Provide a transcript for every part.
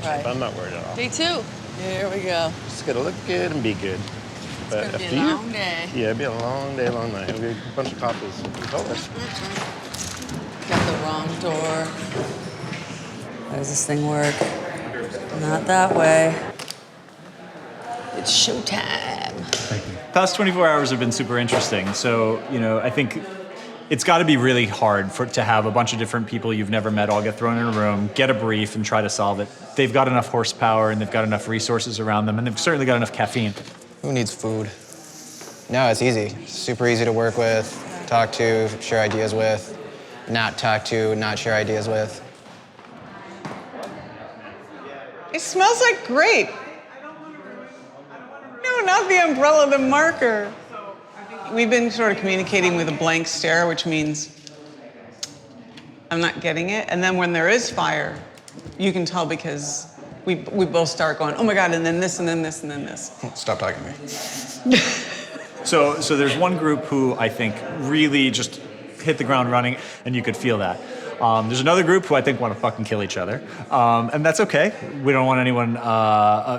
shape, Right. I'm not worried at all. Day 2. Here we go. Just gotta look good and be good. It's gonna be a long day. Yeah, it'll be a long day, long night. It'll be a bunch of copies. Got the wrong door. How does this thing work? Not that way. It's showtime. Thank you. Past 24 hours have been super interesting. So, I think it's got to be really hard to have a bunch of different people you've never met all get thrown in a room, get a brief, and try to solve it. They've got enough horsepower and they've got enough resources around them, and they've certainly got enough caffeine. Who needs food? No, it's easy. Super easy to work with, talk to, share ideas with, not talk to, not share ideas with. It smells like grape. No, not the umbrella, the marker. We've been sort of communicating with a blank stare, which means I'm not getting it. And then when there is fire, you can tell because we both start going, oh my God, and then this, and then this, and then this. Stop talking to me. So there's one group who I think really just hit the ground running, and you could feel that. There's another group who I think want to fucking kill each other, and that's okay. We don't want anyone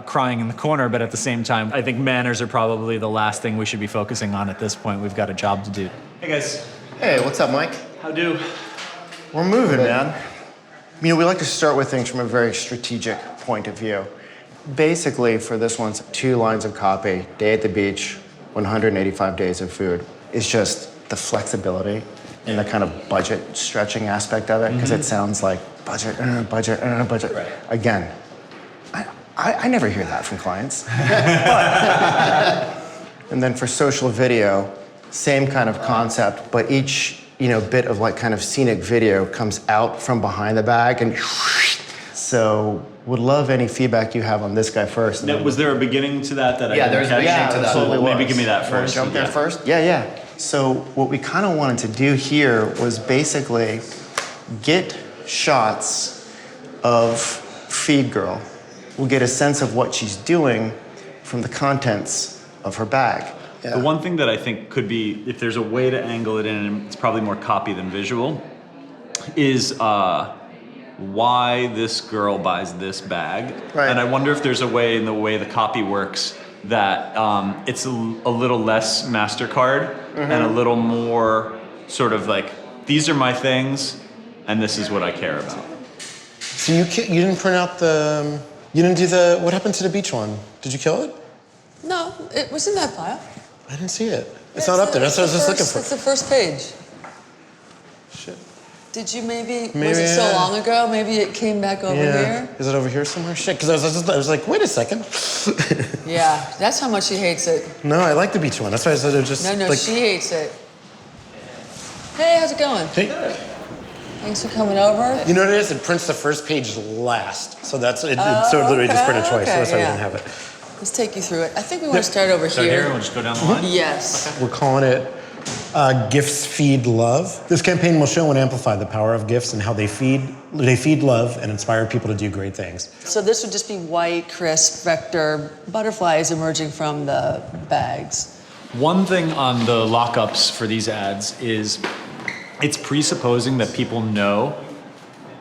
crying in the corner, but at the same time, I think manners are probably the last thing we should be focusing on at this point. We've got a job to do. Hey guys. Hey, what's up, Mike? How do? We're moving, man. We like to start with things from a very strategic point of view. Basically, for this one's 2 lines of copy, day at the beach, 185 days of food. It's just the flexibility and the kind of budget stretching aspect of it, because it sounds like budget. Right. Again, I never hear that from clients. And then for social video, same kind of concept, but each bit of kind of scenic video comes out from behind the bag, and so would love any feedback you have on this guy first. Now, was there a beginning to that I Yeah, didn't there's a catch? beginning to that. Absolutely was. Maybe give me that You wanna first. jump there first? Yeah. So what we kind of wanted to do here was basically get shots of Feed Girl. We'll get a sense of what she's doing from the contents of her bag. The one thing that I think could be, if there's a way to angle it in, and it's probably more copy than visual, is why this girl buys this bag. Right. And I wonder if there's a way in the way the copy works that it's a little less MasterCard and a little more sort of like, these are my things and this is what I care about. So you didn't print out you didn't do what happened to the beach one? Did you kill it? No, it was in that file. I didn't see it. It's not up there. That's what I was just looking for. It's the first page. Shit. Did you was it so long ago? Maybe it came back over here? Is it over here somewhere? Shit, because I was like, wait a second. Yeah, that's how much she hates it. No, I like the beach one. That's why I said it was just No, she hates it. Hey, how's it going? Hey. Thanks for coming over. You know what it is? It prints the first page last. So that's it. So it literally just printed twice. So that's why we didn't have it. Let's take you through it. I think we want to start over So here. here, we'll just go down the line? Yes. We're calling it Gifts Feed Love. This campaign will show and amplify the power of gifts and how they feed love and inspire people to do great things. So this would just be white, crisp, vector butterflies emerging from the bags. One thing on the lockups for these ads is it's presupposing that people know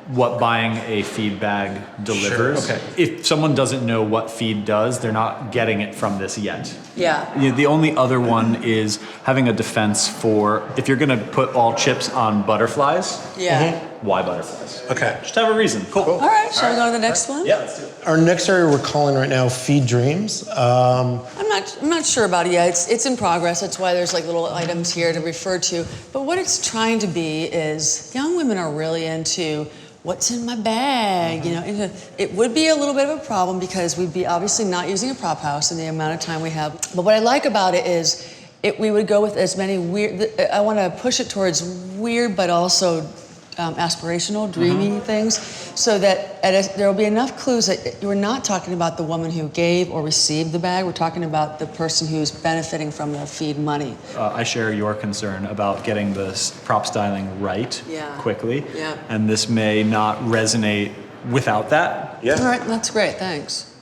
what buying a feed bag delivers. Sure, okay. If someone doesn't know what feed does, they're not getting it from this yet. Yeah. The only other one is having a defense for if you're gonna put all chips on butterflies, Yeah. why butterflies? Okay. Just have a reason. Cool. All right, shall we go to the next one? Yeah, let's do it. Our next area we're calling right now Feed Dreams. I'm not sure about it yet. It's in progress. That's why there's like little items here to refer to. But what it's trying to be is young women are really into what's in my bag, it would be a little bit of a problem because we'd be obviously not using a prop house in the amount of time we have. But what I like about it is we would go with as many weird, I want to push it towards weird but also aspirational, dreamy things, so that there will be enough clues that we're not talking about the woman who gave or received the bag. We're talking about the person who's benefiting from the feed money. I share your concern about getting the prop styling right quickly. Yeah. And this may not resonate without that. Yeah. All right, that's great, thanks.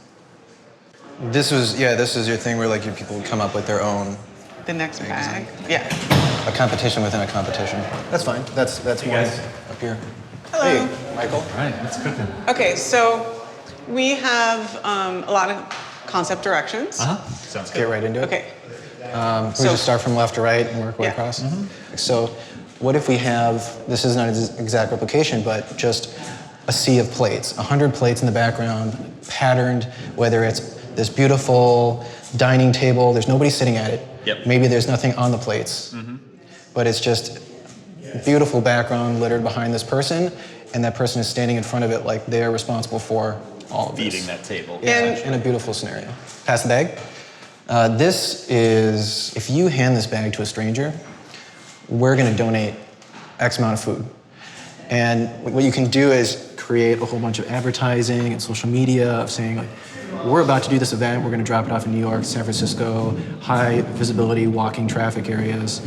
This is your thing where like people would come up with their own. The next bag. Yeah. A competition within a competition. That's fine. That's You one. guys. Up here. Hello. Hey, Michael. All right, let's cook them. Okay, so We have a lot of concept directions. Sounds good. Get right into it. Okay. We just start from left to right and work way Yeah. across. So, what if we have, this is not an exact replication, but just a sea of plates, 100 plates in the background, patterned, whether it's this beautiful dining table, there's nobody sitting at it. Yep. Maybe there's nothing on the plates, but it's just beautiful background littered behind this person, and that person is standing in front of it like they're responsible for all of this. Feeding that table. Yeah, And- in a beautiful scenario. Pass the bag. This is, if you hand this bag to a stranger, we're gonna donate X amount of food. And what you can do is create a whole bunch of advertising and social media of saying, like, we're about to do this event, we're gonna drop it off in New York, San Francisco, high visibility walking traffic areas,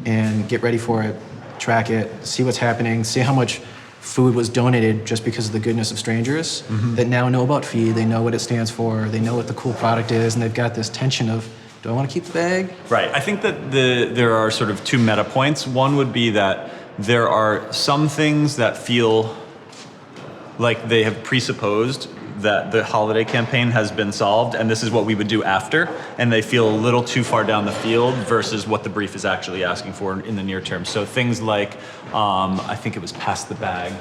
and get ready for it, track it, see what's happening, see how much food was donated just because of the goodness of strangers that now know about FEED, they know what it stands for, they know what the cool product is, and they've got this tension of, do I want to keep the bag? Right. I think that there are sort of two meta points. One would be that there are some things that feel like they have presupposed that the holiday campaign has been solved and this is what we would do after, and they feel a little too far down the field versus what the brief is actually asking for in the near term. So things like, I think it was pass the bag.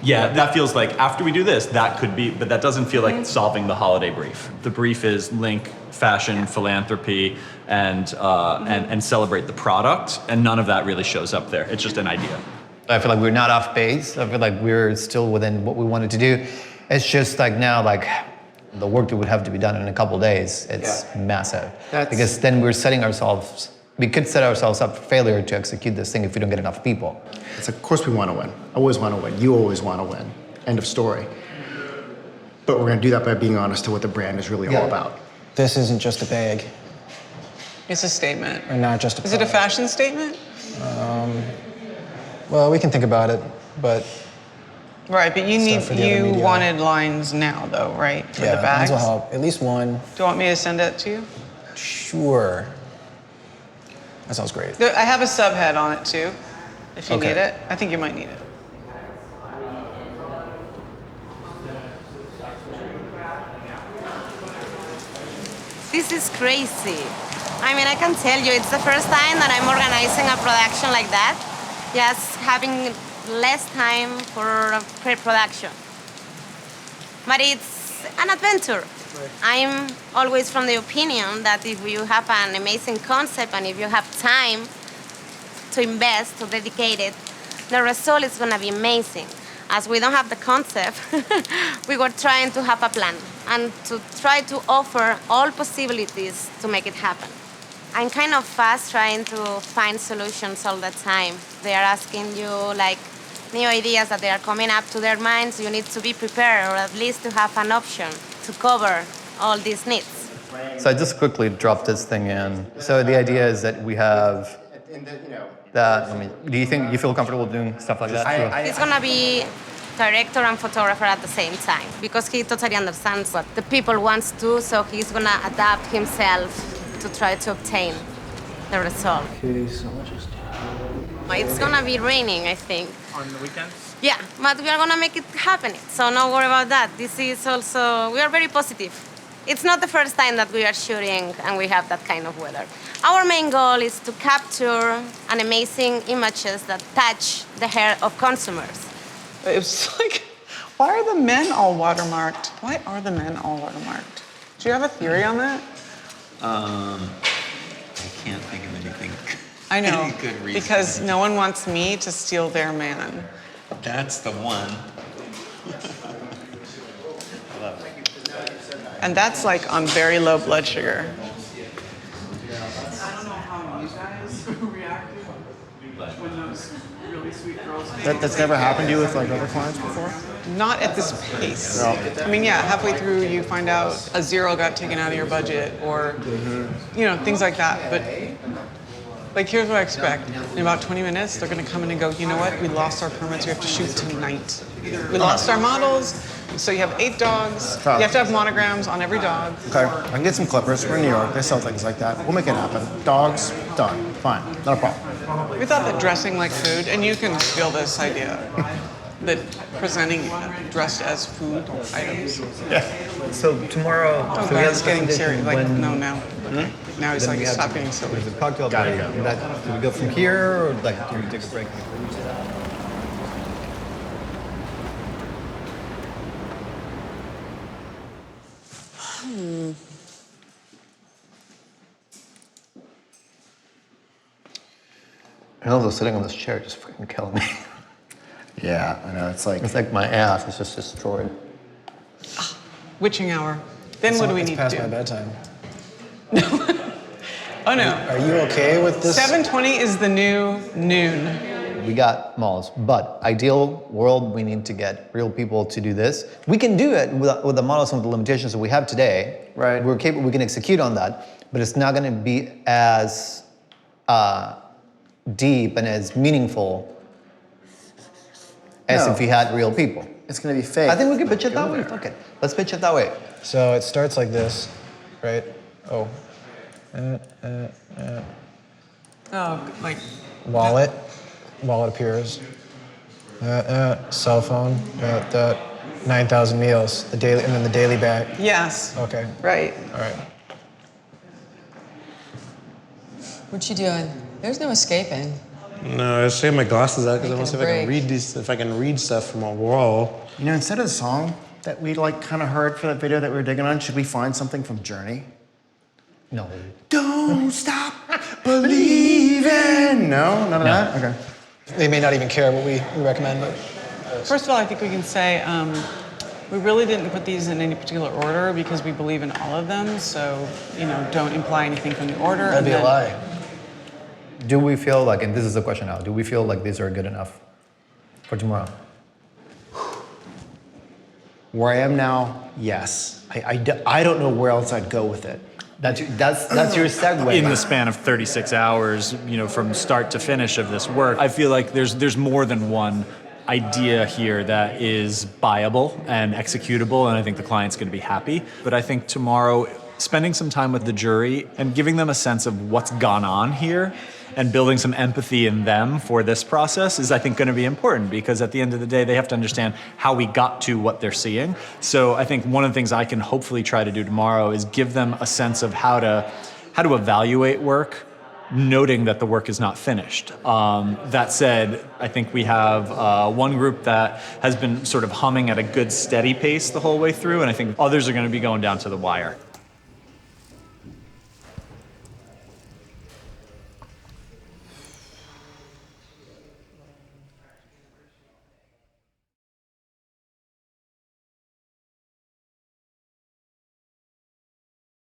Yeah, that feels like after we do this, that could be, but that doesn't feel like solving the holiday brief. The brief is link fashion, philanthropy, and celebrate the product, and none of that really shows up there. It's just an idea. I feel like we're not off base. I feel like we're still within what we wanted to do. It's just like now, like the work that would have to be done in a couple of days, it's massive. Because then we could set ourselves up for failure to execute this thing if we don't get enough people. It's of course we want to win. I always want to win. You always want to win. End of story. But we're going to do that by being honest to what the brand is really all about. This isn't just a bag, It's a statement. or not just a Is it a product. fashion statement? Well, we can think about it, but Right, but Stuff for the other you media. wanted lines now, though, right? For yeah, the bags. lines will help. At least one. Do you want me to send it to you? Sure. That sounds great. I have a subhead on it too, if you Okay. need it. I think you might need it. This is crazy. I mean, I can tell you, it's the first time that I'm organizing a production like that. Just having less time for pre-production. But it's an adventure. I'm always from the opinion that if you have an amazing concept and if you have time to invest, to dedicate it, the result is gonna be amazing. As we don't have the concept, we were trying to have a plan and to try to offer all possibilities to make it happen. I'm kind of fast trying to find solutions all the time. They are asking you like new ideas that they are coming up to their minds. You need to be prepared or at least to have an option to cover all these needs. So I just quickly dropped this thing in. So the idea is that we have that. I mean, do you think you feel comfortable doing stuff like that? He's gonna be director and photographer at the same time because he totally understands what the people wants to, so he's gonna adapt himself to try to obtain the result. Okay, so much is. It's gonna be raining, I think. On the weekends? Yeah, but we are gonna make it happen. So no worry about that. This is also, we are very positive. It's not the first time that we are shooting and we have that kind of weather. Our main goal is to capture an amazing images that touch the heart of consumers. It's like, why are the men all watermarked? Why are the men all watermarked? Do you have a theory on that? I can't think of anything. I know, Any good reason. because no one wants me to steal their man. That's the one. And that's like on very low blood sugar. That's never happened to you with like other clients before? Not at this pace. No. I mean, yeah, halfway through you find out a zero got taken out of your budget or, you know, things like that. But like, here's what I expect. In about 20 minutes, they're gonna come in and go, you know what? We lost our permits, we have to shoot tonight. We lost our models, so you have 8 dogs. You have to have monograms on every dog. Okay, I can get some clippers. We're in New York. They sell things like that. We'll make it happen. Dogs, done. Fine. Not a problem. We thought that dressing like food, and you can steal this idea. that presenting dressed as food items. So tomorrow, Oh, so we God, have it's getting serious. Like, when- no, now. Okay. Now he's then like, we have stop to- getting silly. There's a cocktail break. Do we go from here, or like do we take a break? And also sitting on this chair just fucking killing me. Yeah, I know. It's It's like my ass is just destroyed. Witching hour. Then what do we It's need past to my do? bedtime. Oh, no. Are you okay with this? 7:20 is the new noon. We got malls, but ideal world, we need to get real people to do this. We can do it with the models and the limitations that we have today. Right. We're capable. We can execute on that, but it's not going to be as deep and as meaningful as No. if we had real people. It's gonna be fake. I think we can pitch it that way. Fuck it. Let's pitch it that way. So it starts like this, right? Oh, Oh, like, wallet. Wallet appears. Cell phone. 9,000 meals. The daily, and then the daily bag. yes. Okay. Right. All right. What you doing? There's no escaping. No, I just take my glasses out because I want to see Taking if a I can break. read these. If I can read stuff from a wall. You know, instead of the song that we like kind of heard for that video that we were digging on, should we find something from Journey? No. Don't stop believing. No, none of that. Okay. They may not even care what we recommend, but First of all, I think we can say we really didn't put these in any particular order because we believe in all of them. So, you know, don't imply anything from the order. that'd be a lie. Do we feel like, and this is the question now, do we feel like these are good enough for tomorrow? Where I am now, yes. I don't know where else I'd go with it. That's your segue. In the span of 36 hours, you know, from start to finish of this work, I feel like there's more than one idea here that is viable and executable, and I think the client's going to be happy. But I think tomorrow, spending some time with the jury and giving them a sense of what's gone on here and building some empathy in them for this process is, I think, going to be important, because at the end of the day, they have to understand how we got to what they're seeing. So I think one of the things I can hopefully try to do tomorrow is give them a sense of how to evaluate work, noting that the work is not finished. That said, I think we have one group that has been sort of humming at a good steady pace the whole way through, and I think others are going to be going down to the wire.